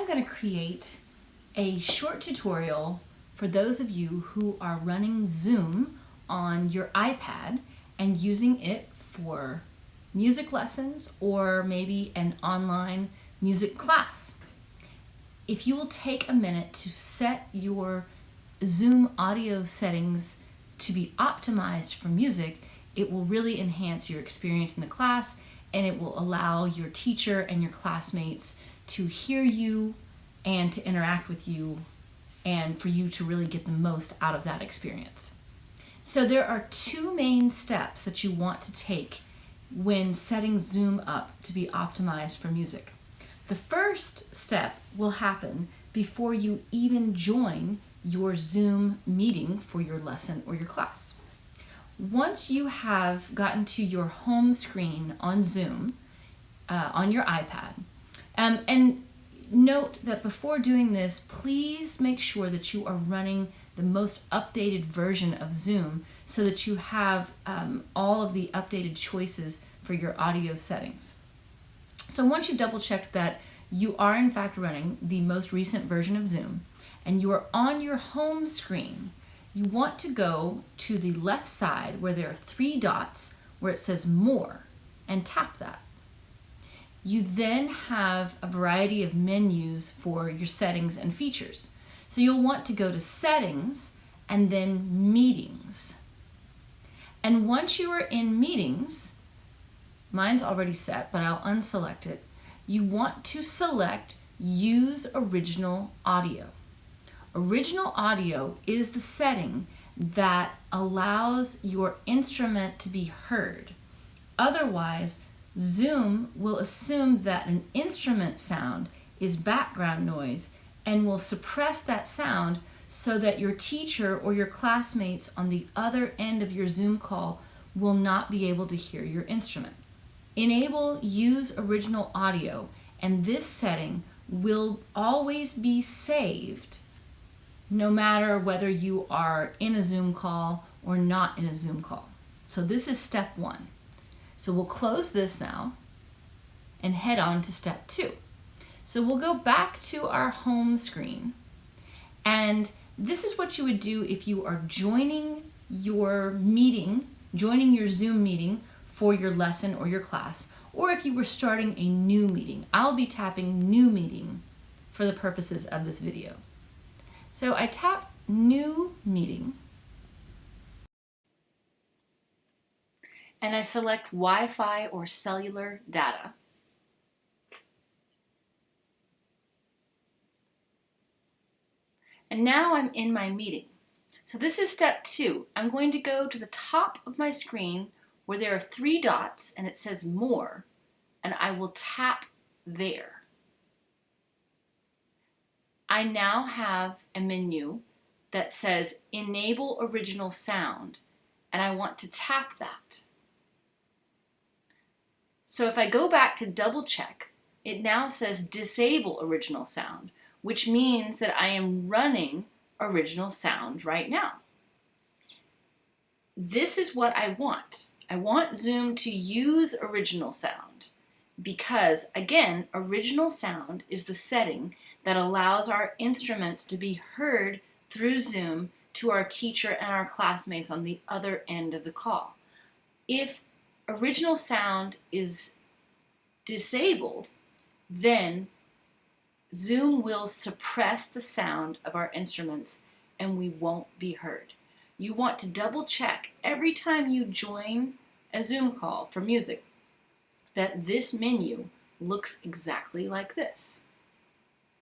I'm going to create a short tutorial for those of you who are running Zoom on your iPad and using it for music lessons or maybe an online music class. If you will take a minute to set your Zoom audio settings to be optimized for music, it will really enhance your experience in the class, and it will allow your teacher and your classmates to hear you and to interact with you, and for you to really get the most out of that experience. So there are two main steps that you want to take when setting Zoom up to be optimized for music. The first step will happen before you even join your Zoom meeting for your lesson or your class. Once you have gotten to your home screen on Zoom, on your iPad, and note that before doing this, please make sure that you are running the most updated version of Zoom so that you have all of the updated choices for your audio settings. So once you've double checked that you are in fact running the most recent version of Zoom and you are on your home screen, you want to go to the left side where there are three dots where it says More and tap that. You then have a variety of menus for your settings and features. So you'll want to go to Settings and then Meetings. And once you are in Meetings, mine's already set, but I'll unselect it. You want to select Use Original Audio. Original audio is the setting that allows your instrument to be heard. Otherwise, Zoom will assume that an instrument sound is background noise and will suppress that sound so that your teacher or your classmates on the other end of your Zoom call will not be able to hear your instrument. Enable Use Original Audio, and this setting will always be saved no matter whether you are in a Zoom call or not in a Zoom call. So this is step one. So we'll close this now and head on to step two. So we'll go back to our home screen, and this is what you would do if you are joining your meeting, joining your Zoom meeting for your lesson or your class, or if you were starting a new meeting. I'll be tapping New Meeting for the purposes of this video. So I tap New Meeting, and I select Wi-Fi or cellular data. And now I'm in my meeting. So this is step two. I'm going to go to the top of my screen where there are three dots and it says More, and I will tap there. I now have a menu that says Enable Original Sound, and I want to tap that. So if I go back to double check, it now says Disable Original Sound, which means that I am running original sound right now. This is what I want. I want Zoom to use original sound because, again, original sound is the setting that allows our instruments to be heard through Zoom to our teacher and our classmates on the other end of the call. If original sound is disabled, then Zoom will suppress the sound of our instruments and we won't be heard. You want to double check every time you join a Zoom call for music that this menu looks exactly like this.